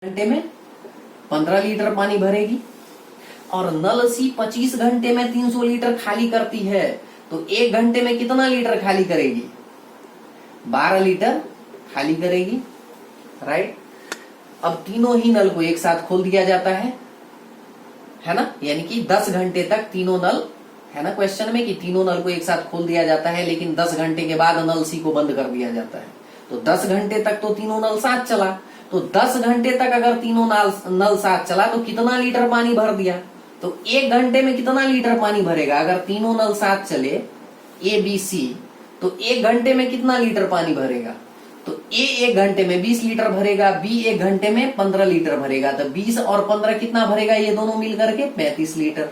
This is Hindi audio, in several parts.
घंटे में 15 लीटर पानी भरेगी और नल सी 25 घंटे में 300 लीटर खाली करती है, तो 1 घंटे में कितना लीटर खाली करेगी? 12 लीटर खाली करेगी, राइट। अब तीनों ही नल को एक साथ खोल दिया जाता है ना, यानी कि 10 घंटे तक तीनों नल, है ना क्वेश्चन में कि तीनों नल को एक साथ खोल दिया जाता है, लेकिन 10 घंटे के बाद नल सी को बंद कर दिया जाता है। तो 10 घंटे तक तो तीनों नल साथ चला, तो 10 घंटे तक अगर तीनों नल साथ चला तो कितना लीटर पानी भर दिया? तो 1 घंटे में कितना लीटर पानी भरेगा? अगर तीनों नल साथ चले ए बी सी, तो 1 घंटे में कितना लीटर पानी भरेगा? तो ए 1 घंटे में 20 लीटर भरेगा, बी 1 घंटे में 15 लीटर भरेगा। तो 20 और 15 कितना भरेगा? ये दोनों मिलकर के 35 लीटर।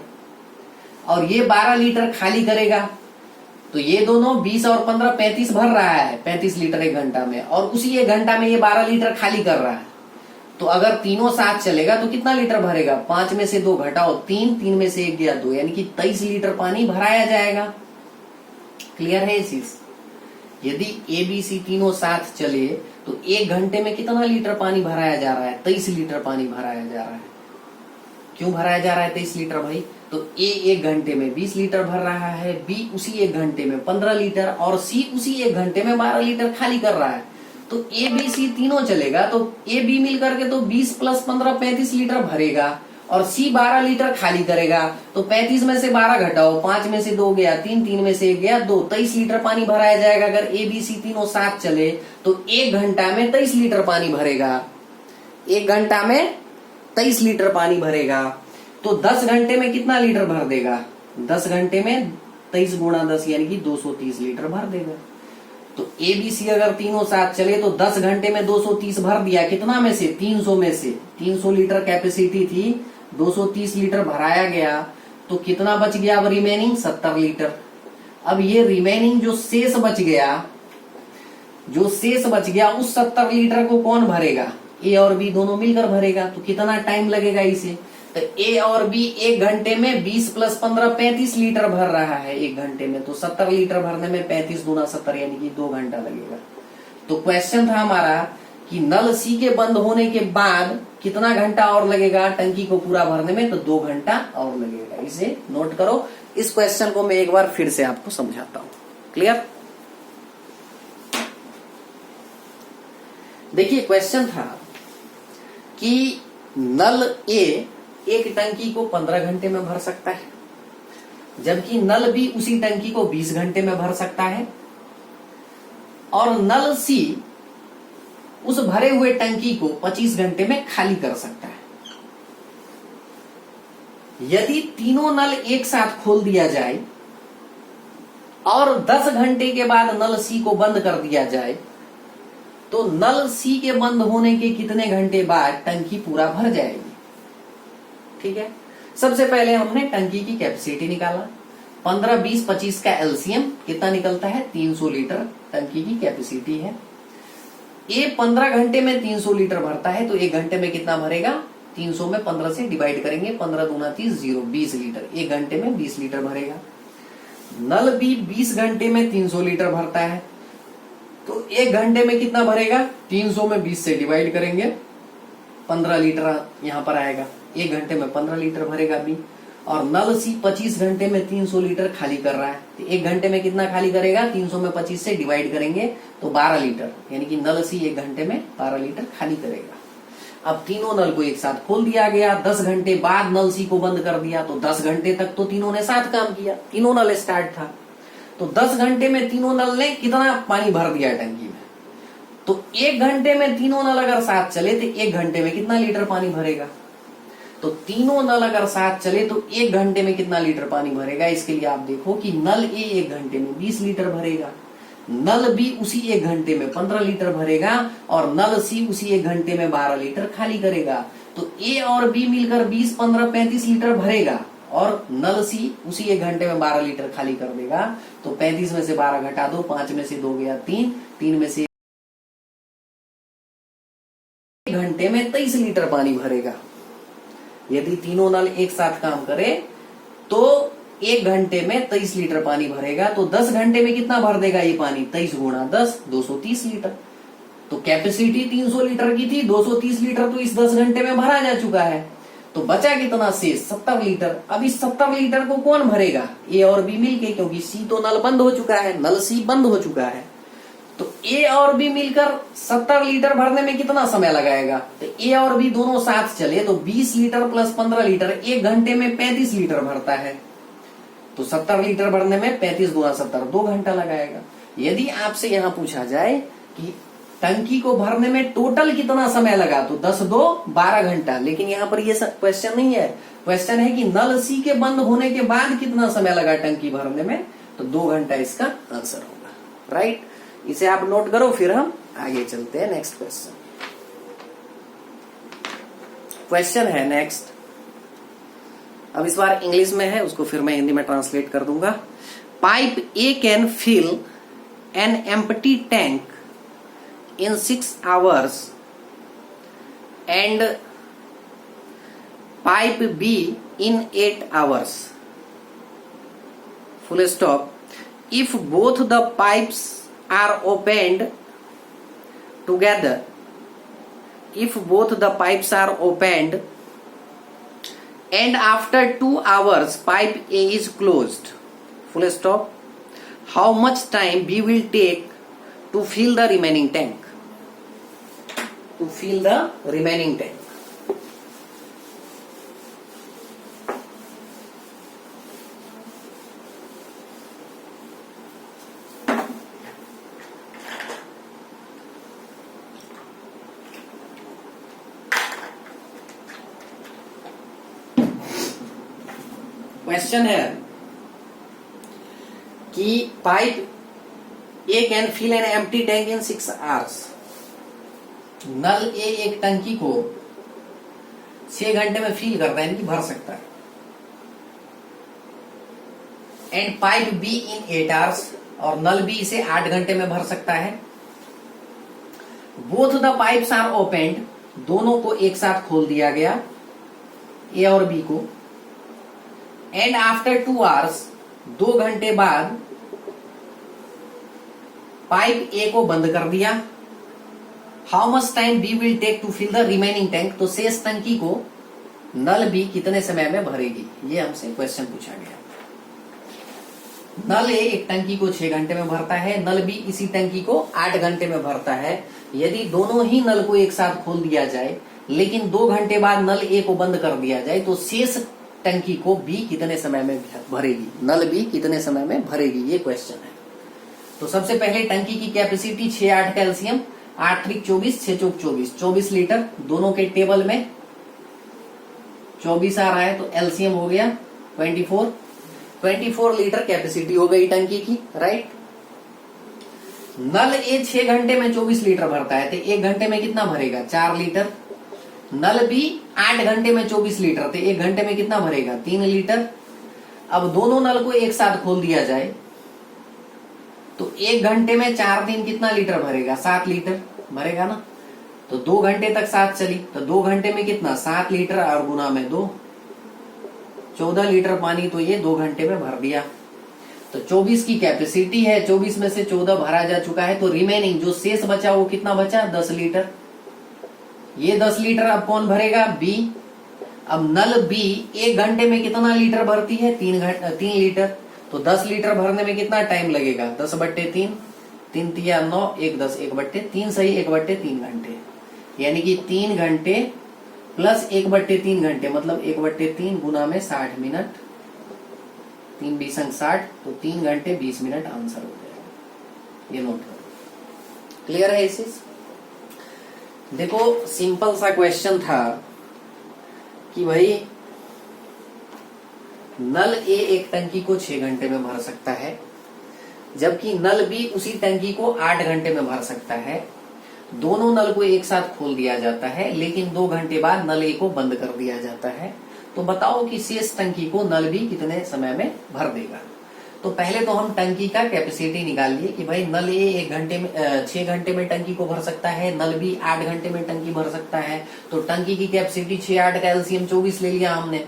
और ये 12 लीटर खाली करेगा, तो ये दोनों 20 और 15 35 भर रहा है, 35 लीटर 1 घंटा में, और उसी 1 घंटा में ये 12 लीटर खाली कर रहा है। तो अगर तीनों साथ चलेगा तो कितना लीटर भरेगा? 5 में से 2 घटाओ 3, 3 में से 1 गया 2, यानी कि 23 लीटर पानी भराया जाएगा। क्लियर है ये चीज? यदि ए बी सी तीनों साथ चले तो 1 घंटे में कितना लीटर पानी भराया जा रहा है? 23 लीटर पानी भराया जा रहा है। क्यों भराया जा रहा है 23 लीटर भाई? तो ए 1 घंटे में 20 लीटर भर रहा है, बी उसी 1 घंटे में 15 लीटर, और सी उसी 1 घंटे में 12 लीटर खाली कर रहा है। तो ए बी सी तीनों चलेगा तो ए बी मिल करके तो 20 प्लस 15 35 लीटर भरेगा, और सी 12 लीटर खाली करेगा। तो 35 में से 12 घटाओ, 5 में से 2 गया 3, 3 में से 1 गया 2, 23 लीटर पानी भराया जाएगा। अगर ए बी सी तीनों साथ चले तो 1 घंटा में 23 लीटर पानी भरेगा, 1 घंटा में 23 लीटर पानी भरेगा। तो 10 घंटे में कितना लीटर भर देगा? 10 घंटे में 23 गुणा 10 यानी कि 230 लीटर भर देगा। तो ए बी सी अगर तीनों साथ चले तो 10 घंटे में 230 भर दिया, कितना में से? 300 में से। 300 लीटर कैपेसिटी थी, 230 लीटर भराया गया, तो कितना बच गया? अब रिमेनिंग 70 लीटर। अब ये रिमेनिंग जो शेष बच गया उस 70 लीटर को कौन भरेगा? ए और बी दोनों मिलकर भरेगा। तो कितना टाइम लगेगा इसे? तो ए और बी 1 घंटे में 20 प्लस 15 35 लीटर भर रहा है 1 घंटे में, तो 70 लीटर भरने में 35 गुना 70 यानी कि 2 घंटा लगेगा। तो क्वेश्चन था हमारा कि नल सी के बंद होने के बाद कितना घंटा और लगेगा टंकी को पूरा भरने में? तो 2 घंटा और लगेगा। इसे नोट करो। इस क्वेश्चन को मैं एक बार फिर से आपको समझाता हूं। क्लियर? देखिए क्वेश्चन था कि नल ए एक टंकी को 15 घंटे में भर सकता है, जबकि नल बी उसी टंकी को 20 घंटे में भर सकता है, और नल सी उस भरे हुए टंकी को 25 घंटे में खाली कर सकता है। यदि तीनों नल एक साथ खोल दिया जाए और 10 घंटे के बाद नल सी को बंद कर दिया जाए, तो नल सी के बंद होने के कितने घंटे बाद टंकी पूरा भर जाएगी? ठीक है, सबसे पहले हमने टंकी की कैपेसिटी निकाला। 15, 20, 25 का एलसीएम कितना निकलता है? 300 लीटर टंकी की कैपेसिटी है। ये 15 घंटे में 300 लीटर भरता है, तो 1 घंटे में कितना भरेगा? 300 में 15 से डिवाइड करेंगे, 15 दूना 30, 0, 20 लीटर। 1 घंटे में 20 लीटर भरेगा। नल बी 20 घंटे में 300 लीटर भरता है, तो 1 घंटे में कितना भरेगा? 300 में 20 से डिवाइड करेंगे, 15 लीटर यहां पर आएगा। 1 घंटे में 15 लीटर भरेगा बी। और नल सी 25 घंटे में 300 लीटर खाली कर रहा है, तो 1 घंटे में कितना खाली करेगा? 300 में 25 से डिवाइड करेंगे तो 12 लीटर, यानी कि नल सी 1 घंटे में 12 लीटर खाली करेगा। अब तीनों नल को एक साथ खोल दिया गया, 10 घंटे बाद नल सी को बंद कर दिया, तो 10 घंटे तक तो तीनों ने साथ काम किया, तीनों नल स्टार्ट था। तो 10 घंटे में तीनों नल ने कितना पानी भर दिया टंकी में? तो 1 घंटे में तीनों नल अगर साथ चले तो 1 घंटे में कितना लीटर पानी भरेगा? तो तीनों नल अगर साथ चले तो 1 घंटे में कितना लीटर पानी भरेगा? इसके लिए आप देखो कि नल ए 1 घंटे में 20 लीटर भरेगा, नल बी उसी 1 घंटे में 15 लीटर भरेगा, और नल सी उसी 1 घंटे में 12 लीटर खाली करेगा। तो ए और बी मिलकर 20, 15, 35 लीटर भरेगा, और नल सी उसी 1 घंटे में 12 लीटर खाली कर देगा। तो 35 में से 12 घटा दो, 5 में से 2 गया 3, 3 में से 1 घंटे में 23 लीटर पानी भरेगा। यदि तीनों नल एक साथ काम करे तो 1 घंटे में 23 लीटर पानी भरेगा। तो 10 घंटे में कितना भर देगा ये पानी? 23 गुणा 10, 230 लीटर। तो कैपेसिटी 300 लीटर की थी, 230 लीटर तो इस 10 घंटे में भरा जा चुका है। तो बचा कितना शेष? 70 लीटर। अब इस 70 लीटर को कौन भरेगा? ए और बी मिलके, क्योंकि सी तो नल बंद हो चुका है, नल सी बंद हो चुका है। तो ए और बी मिलकर 70 लीटर भरने में कितना समय लगाएगा? तो ए और बी दोनों साथ चले तो 20 लीटर प्लस 15 लीटर 1 घंटे में 35 लीटर भरता है। तो 70 लीटर भरने में 35 गुना 70 2 घंटा लगाएगा। यदि आपसे यहां पूछा जाए कि टंकी को भरने में टोटल कितना समय लगा, तो 10 2 12 घंटा। लेकिन यहाँ पर ये क्वेश्चन नहीं है, क्वेश्चन है कि नल सी के बंद होने के बाद कितना समय लगा टंकी भरने में, तो 2 घंटा इसका आंसर होगा। राइट, इसे आप नोट करो, फिर हम आगे चलते हैं नेक्स्ट क्वेश्चन। क्वेश्चन है नेक्स्ट, अब इस बार इंग्लिश में है, उसको फिर मैं हिंदी में ट्रांसलेट कर दूंगा। Pipe A can fill an empty tank in 6 hours and pipe B in 8 hours. Full stop. If both the pipes are opened together, if both the pipes are opened and after 2 hours pipe A is closed, full stop, how much time B will take to fill the remaining tank? To fill the remaining tank. Question है कि pipe A can fill an empty tank in 6 hours. नल ए एक टंकी को 6 घंटे में फिल करता है, यानी कि भर सकता है। And pipe be in 8 hours, और नल बी इसे 8 घंटे में भर सकता है। Both the pipes are opened, दोनों को एक साथ खोल दिया गया, ए और बी को। एंड आफ्टर 2 hours, 2 घंटे बाद पाइप ए को बंद कर दिया। How much time B will take to fill the remaining tank, तो शेष टंकी को नल बी कितने समय में भरेगी, ये हमसे क्वेश्चन पूछा गया। नल ए एक टंकी को 6 घंटे में भरता है, नल बी इसी टंकी को 8 घंटे में भरता है। यदि दोनों ही नल को एक साथ खोल दिया जाए, लेकिन 2 घंटे बाद नल ए को बंद कर दिया जाए, तो शेष टंकी को बी कितने समय में भरेगी, नल बी कितने समय में भरेगी, ये क्वेश्चन है। तो सबसे पहले टंकी की कैपेसिटी 6 8 कैल्शियम, 8 3 24, 6 चौक 24, 24 लीटर। दोनों के टेबल में 24 आ रहा है, तो एलसीएम हो गया 24 लीटर कैपेसिटी हो गई टंकी की। राइट, नल ए 6 घंटे में 24 लीटर भरता है, तो 1 घंटे में कितना भरेगा? 4 लीटर। नल बी 8 घंटे में 24 लीटर, तो 1 घंटे में कितना भरेगा? 3 लीटर। अब दोनों नल को एक साथ खोल दिया जाए, तो 1 घंटे में 4 दिन कितना लीटर भरेगा? 7 लीटर भरेगा ना। तो 2 घंटे तक साथ चली, तो 2 घंटे में कितना? 7 लीटर और गुना में 2, 14 लीटर पानी तो ये 2 घंटे में भर दिया। तो 24 की कैपेसिटी है, 24 में से 14 भरा जा चुका है, तो रिमेनिंग जो शेष बचा वो कितना बचा? 10 लीटर। ये 10 लीटर अब कौन भरेगा? बी। अब नल बी 1 घंटे में कितना लीटर भरती है? 3 लीटर। तो 10 लीटर भरने में कितना टाइम लगेगा? 10/3, 3 तिया 9, 1 10, 1/3 सही, 1/3 घंटे। यानी कि 3 घंटे प्लस 1/3 घंटे, मतलब 1/3 गुना में 60 मिनट, 3 20 60, तो 3 घंटे 20 मिनट आंसर हो जाएगा। ये नोट करो। क्लियर है इसे? देखो सिंपल सा क्वेश्चन था कि भाई नल ए एक टंकी को 6 घंटे में भर सकता है, जबकि नल बी उसी टंकी को 8 घंटे में भर सकता है। दोनों नल को एक साथ खोल दिया जाता है, लेकिन 2 घंटे बाद नल ए को बंद कर दिया जाता है। तो बताओ कि शेष टंकी को नल बी कितने समय में भर देगा। तो पहले तो हम टंकी का कैपेसिटी निकाल लिए कि भाई नल ए 1 घंटे में 6 घंटे में टंकी को भर सकता है, नल बी 8 घंटे में टंकी भर सकता है। तो टंकी की कैपेसिटी 6 8 का एलसीएम 24 ले लिया हमने।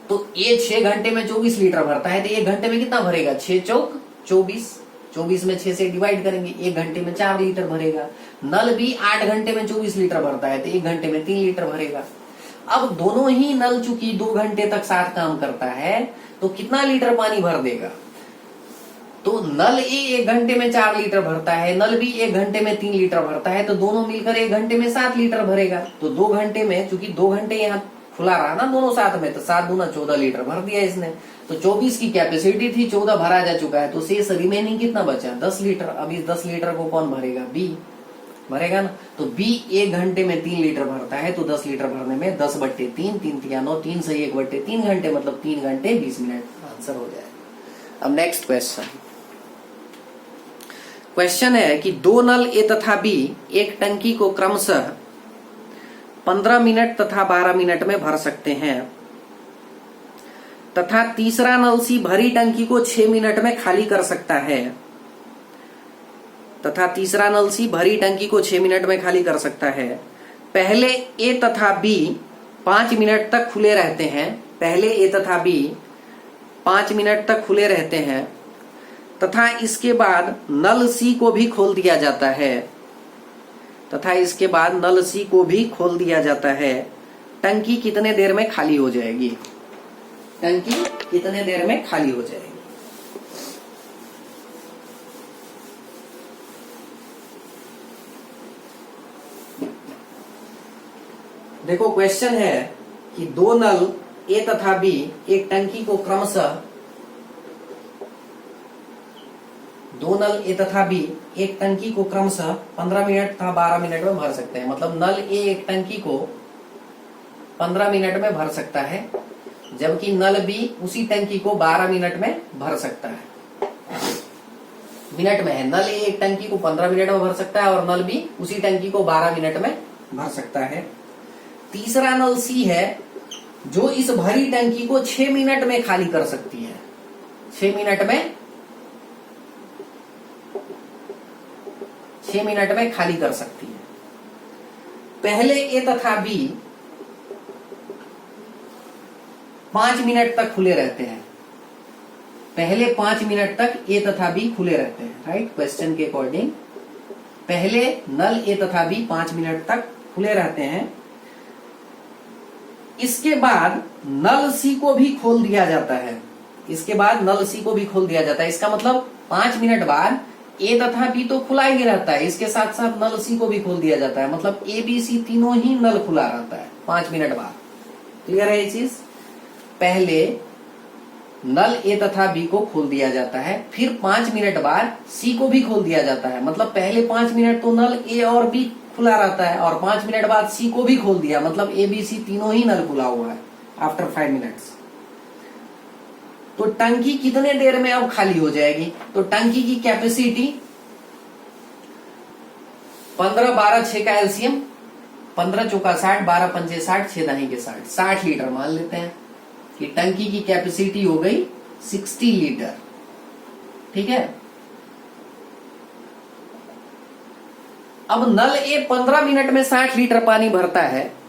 तो ये 6 घंटे में 24 लीटर भरता है, तो 1 घंटे में कितना भरेगा? 6 चौक 24। 24 में 6 से डिवाइड करेंगे, 1 घंटे में 4 लीटर भरेगा। नल भी 8 घंटे में 24 लीटर भरता है, तो 1 घंटे में 3 लीटर भरेगा। अब दोनों ही नल चूंकि 2 घंटे तक साथ काम करता है, तो कितना लीटर पानी भर देगा? तो नल ए 1 घंटे में 4 लीटर भरता है, नल भी 1 घंटे में 3 लीटर भरता है, तो दोनों मिलकर 1 घंटे में 7 लीटर भरेगा। तो 2 घंटे में, चूंकि 2 घंटे यहाँ खुला रहा ना दोनों साथ में, तो 7 दूना 14 लीटर भर दिया इसने। तो 24 की कैपेसिटी थी, 14 भरा जा चुका है, तो शेष रिमेनिंग कितना बचा? 10 लीटर। अब इस 10 लीटर को कौन भरेगा? बी भरेगा ना। तो बी 1 घंटे में 3 लीटर भरता है, तो 10 लीटर भरने में 10/3, 3 3 9, 3 से 1/3 घंटे, मतलब 3 घंटे 20 मिनट आंसर हो जाएगा। अब नेक्स्ट क्वेश्चन है कि 2 नल ए तथा बी एक टंकी को क्रमशः 15 मिनट तथा 12 मिनट में भर सकते हैं, तथा तीसरा नल सी भरी टंकी को 6 मिनट में खाली कर सकता है, तथा तीसरा नल सी भरी टंकी को 6 मिनट में खाली कर सकता है। पहले ए तथा बी 5 मिनट तक खुले रहते हैं, पहले ए तथा बी 5 मिनट तक खुले रहते हैं, तथा इसके बाद नल सी को भी खोल दिया जाता है, तथा इसके बाद नल सी को भी खोल दिया जाता है। टंकी कितने देर में खाली हो जाएगी? टंकी कितने देर में खाली हो जाएगी? देखो क्वेश्चन है कि 2 नल ए तथा बी एक टंकी को क्रमशः 2 नल ए तथा बी एक टंकी को क्रमशः 15 मिनट तथा 12 मिनट में भर सकते हैं। मतलब नल ए एक टंकी को 15 मिनट में भर सकता है, जबकि नल बी उसी टंकी को 12 मिनट में भर सकता है। मिनट में है, नल ए एक टंकी को 15 मिनट में भर सकता है और नल बी उसी टंकी को 12 मिनट में भर सकता है। तीसरा नल सी है जो इस भरी टंकी को 6 मिनट में खाली कर सकती है। 6 मिनट में खाली कर सकती है। पहले ए तथा बी 5 मिनट तक खुले रहते हैं, पहले 5 मिनट तक ए तथा बी खुले रहते हैं। राइट, क्वेश्चन के अकॉर्डिंग पहले नल ए तथा बी 5 मिनट तक खुले रहते हैं। इसके बाद नल सी को भी खोल दिया जाता है, इसके बाद नल सी को भी खोल दिया जाता है। इसका मतलब 5 मिनट बाद ए तथा बी तो खुला ही रहता है, इसके साथ साथ नल सी को भी खोल दिया जाता है। मतलब ए बी सी तीनों ही नल खुला रहता है 5 मिनट बाद। क्लियर है ये चीज? पहले नल ए तथा बी को खोल दिया जाता है, फिर 5 मिनट बाद सी को भी खोल दिया जाता है। मतलब पहले 5 मिनट तो नल ए और बी खुला रहता है और 5 मिनट बाद सी को भी खोल दिया, मतलब ए बी सी तीनों ही नल खुला हुआ है आफ्टर 5 मिनट्स। तो टंकी कितने देर में अब खाली हो जाएगी? तो टंकी की कैपेसिटी 15 12 6 का एलसीएम, 15 चौका 60, 12 पंजे 60, 6 दाही के 60, 60 लीटर मान लेते हैं कि टंकी की कैपेसिटी हो गई 60 लीटर। ठीक है। अब नल ए 15 मिनट में 60 लीटर पानी भरता है,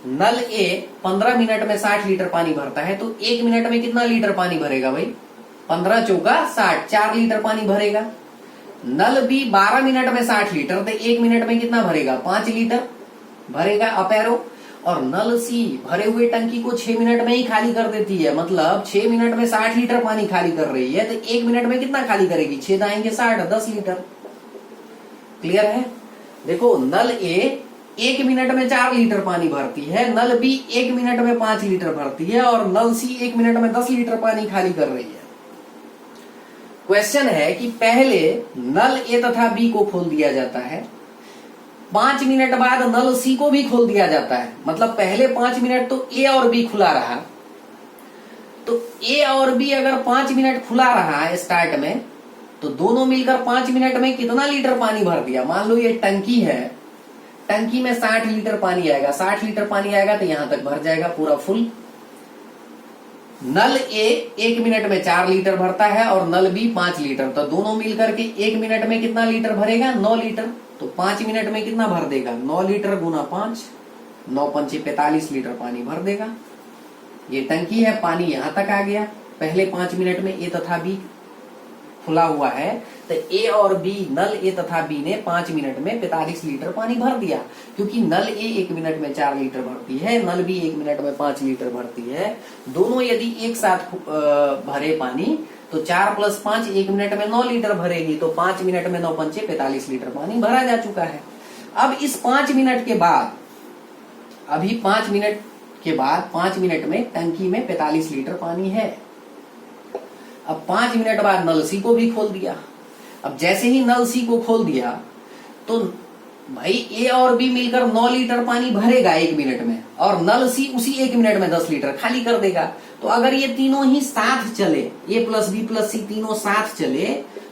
नल ए 15 मिनट में 60 लीटर पानी भरता है, तो 1 मिनट में कितना लीटर पानी भरेगा भाई? 15 चौका 60, 4 लीटर पानी भरेगा। नल बी 12 मिनट में 60 लीटर, तो 1 मिनट में कितना भरेगा? 5 लीटर भरेगा अप एरो। और नल सी भरे हुए टंकी को 6 मिनट में ही खाली कर देती है, मतलब 6 मिनट में 60 लीटर पानी खाली कर रही है, तो 1 मिनट में कितना खाली करेगी? 6 दाएंगे 60, 10 लीटर। क्लियर है? देखो नल ए 1 मिनट में 4 लीटर पानी भरती है, नल बी 1 मिनट में 5 लीटर भरती है और नल सी 1 मिनट में 10 लीटर पानी खाली कर रही है। क्वेश्चन है कि पहले नल ए तथा बी को खोल दिया जाता है, 5 मिनट बाद नल सी को भी खोल दिया जाता है। मतलब पहले 5 मिनट तो ए और बी खुला रहा, तो ए और बी अगर 5 मिनट खुला रहा है स्टार्ट में, तो दोनों मिलकर 5 मिनट में कितना लीटर पानी भर दिया? मान लो ये टंकी है, टंकी में 60 लीटर पानी आएगा, 60 लीटर पानी आएगा तो यहां तक भर जाएगा पूरा फुल। नल ए 1 मिनट में 4 लीटर भरता है और नल बी 5 लीटर, तो दोनों मिलकर के 1 मिनट में कितना लीटर भरेगा? 9 लीटर। तो 5 मिनट में कितना भर देगा? 9 लीटर गुना 5, 9 पंचे 45 लीटर पानी भर देगा। ये टंकी है, पानी यहां तक आ गया। पहले 5 मिनट में ए तथा बी खुला हुआ है, तो ए और बी, नल ए तथा बी ने 5 मिनट में 45 लीटर पानी भर दिया। क्योंकि नल ए 1 मिनट में 4 लीटर भरती है, नल बी 1 मिनट में 5 लीटर भरती है। दोनों यदि एक साथ भरे पानी तो 4 + 5 1 मिनट में 9 लीटर भरेगी, तो 5 मिनट में 9 पंचे 45 लीटर पानी भरा जा चुका है। अब इस 5 मिनट के बाद, अभी 5 मिनट के बाद 5 मिनट में टंकी में 45 लीटर पानी है। अब 5 मिनट बाद नल सी को भी खोल दिया। अब जैसे ही नल सी को खोल दिया तो भाई ए और बी मिलकर 9 लीटर पानी भरेगा 1 मिनट में, और नल सी उसी 1 मिनट में 10 लीटर खाली कर देगा। तो अगर ये तीनों ही साथ चले, ए प्लस बी प्लस सी तीनों साथ चले,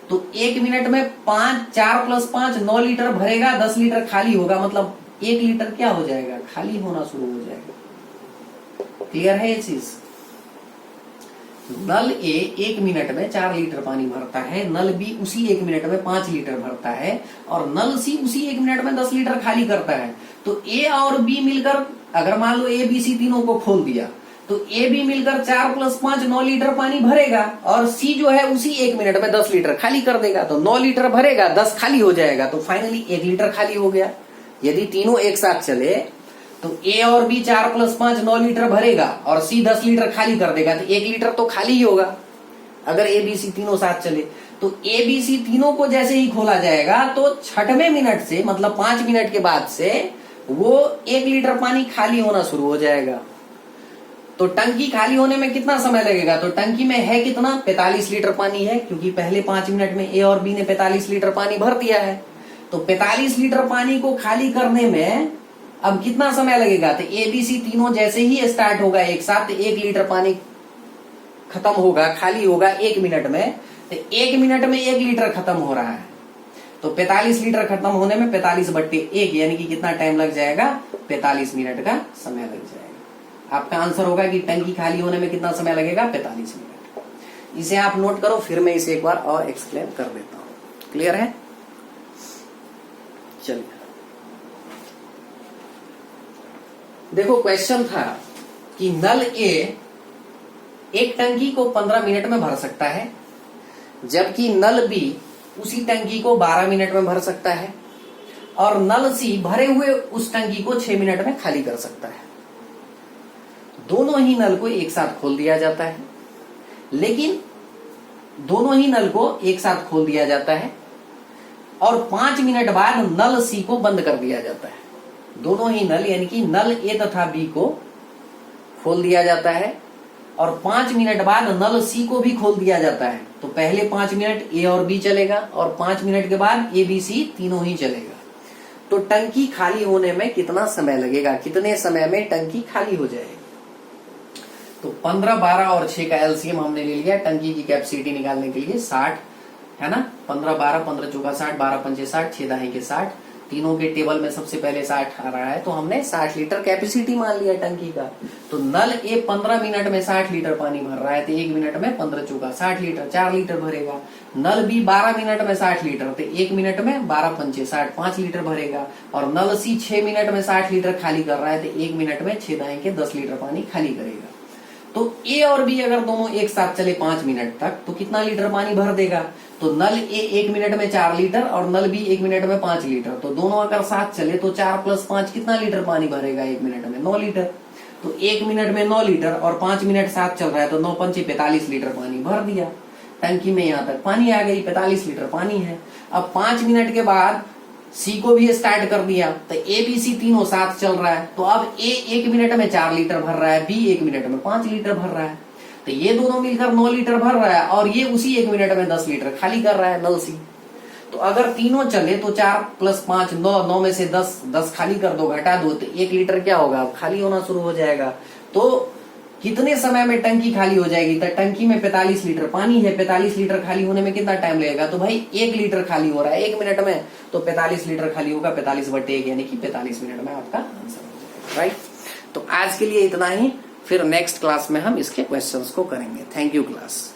तो 1 मिनट में 4 + 5 9 लीटर भरेगा, 10 लीटर खाली होगा, मतलब 1 लीटर क्या हो जाएगा, खाली होना शुरू हो जाएगा। क्लियर है ये चीज? नल ए 1 मिनट में 4 लीटर पानी भरता है, नल बी उसी 1 मिनट में 5 लीटर भरता है, और नल सी उसी 1 मिनट में 10 लीटर खाली करता है। तो ए और बी मिलकर, अगर मान लो ए बी सी तीनों को खोल दिया, तो ए बी मिलकर 4 + 5 9 लीटर पानी भरेगा, और सी जो है उसी 1 मिनट में 10 लीटर खाली कर देगा। तो 9 लीटर भरेगा, 10 खाली हो जाएगा, तो फाइनली 1 लीटर खाली हो गया। यदि तीनों एक साथ चले तो ए और बी 4 + 5 9 लीटर भरेगा, और सी 10 लीटर खाली कर देगा, तो 1 लीटर तो खाली ही होगा अगर ए बी सी तीनों साथ चले। तो ए बी सी तीनों को जैसे ही खोला जाएगा, तो 6वें मिनट से, मतलब 5 मिनट के बाद से वो 1 लीटर पानी खाली होना शुरू हो जाएगा। तो टंकी खाली होने में कितना समय लगेगा? तो टंकी में है कितना, 45 लीटर पानी है, क्योंकि पहले 5 मिनट में ए और बी ने 45 लीटर पानी भर दिया है। तो 45 लीटर पानी को खाली करने में अब कितना समय लगेगा? तो ए बी सी तीनों जैसे ही स्टार्ट होगा एक साथ, 1 लीटर पानी खत्म होगा, खाली होगा 1 मिनट में। तो 1 मिनट में 1 लीटर खत्म हो रहा है, तो 45 लीटर खत्म होने में 45/1 यानी कि कितना टाइम लग जाएगा? 45 मिनट का समय लग जाएगा। आपका आंसर होगा कि टंकी खाली होने में कितना समय लगेगा? 45 मिनट। इसे आप नोट करो, फिर मैं इसे एक बार और एक्सप्लेन कर देता हूं। क्लियर है? चलिए देखो, क्वेश्चन था कि नल ए एक टंकी को 15 मिनट में भर सकता है, जबकि नल बी उसी टंकी को 12 मिनट में भर सकता है, और नल सी भरे हुए उस टंकी को 6 मिनट में खाली कर सकता है। दोनों ही नल को एक साथ खोल दिया जाता है, लेकिन दोनों ही नल को एक साथ खोल दिया जाता है, और 5 मिनट बाद नल सी को बंद कर दिया जाता है। दोनों ही नल यानी कि नल ए तथा बी को खोल दिया जाता है, और 5 मिनट बाद नल सी को भी खोल दिया जाता है। तो पहले 5 मिनट ए और बी चलेगा, और 5 मिनट के बाद ए बी सी तीनों ही चलेगा। तो टंकी खाली होने में कितना समय लगेगा, कितने समय में टंकी खाली हो जाएगी? तो 15, 12 और 6 का एलसीएम हमने ले लिया टंकी की कैपेसिटी निकालने के लिए, 60 है ना। 15, 12, 15 चौका 60, 12 पंचे 60, 6 दाएं के 60, तीनों के टेबल में सबसे पहले 60 आ रहा है, तो हमने 60 लीटर कैपेसिटी मान लिया टंकी का। तो नल ए 15 मिनट में 60 लीटर पानी भर रहा है, तो 1 मिनट में 15 चौका 60 लीटर, 4 लीटर भरेगा। नल बी 12 मिनट में 60 लीटर, तो 1 मिनट में 12 पंचे 60, 5 लीटर भरेगा। और नल सी 6 मिनट में 60 लीटर खाली कर रहा है, तो 1 मिनट में 6 दाएं के 10 लीटर पानी खाली करेगा। तो ए और बी अगर दोनों एक साथ चले 5 मिनट तक, तो कितना लीटर पानी भर देगा? तो नल ए 1 मिनट में 4 लीटर और नल बी 1 मिनट में 5 लीटर। तो दोनों अगर साथ चले तो 4 + 5 कितना लीटर पानी भरेगा 1 मिनट में? 9 लीटर। तो 1 मिनट में 9 लीटर और 5 मिनट साथ चल रहा है, तो 9 पंचे 45 लीटर पानी भर दिया टंकी में। यहाँ तक पानी आ गई, 45 लीटर पानी है। अब 5 मिनट के बाद सी को भी स्टार्ट कर दिया, तो ए बी सी तीनों साथ चल रहा है। तो अब ए 1 मिनट में 4 लीटर भर रहा है, बी 1 मिनट में 5 लीटर भर रहा है। तो ये दोनों मिलकर 9 लीटर भर रहा है, और ये उसी 1 मिनट में 10 लीटर खाली कर रहा है नल सी। तो अगर तीनों चले तो 4 + 5 9, 9 में से 10 खाली कर दो, घटा दो, तो 1 लीटर क्या होगा? अब खाली होना शुरू हो जाएगा। तो कितने समय में टंकी खाली हो जाएगी? तो टंकी में 45 लीटर पानी है, 45 लीटर खाली होने में कितना टाइम लगेगा? तो भाई 1 लीटर खाली हो रहा है 1 मिनट में, तो 45 लीटर खाली होगा 45/1 यानी कि 45 मिनट में आपका आंसर हो जाएगा। राइट। तो आज के लिए इतना ही, फिर नेक्स्ट क्लास में हम इसके क्वेश्चंस को करेंगे। Thank you class.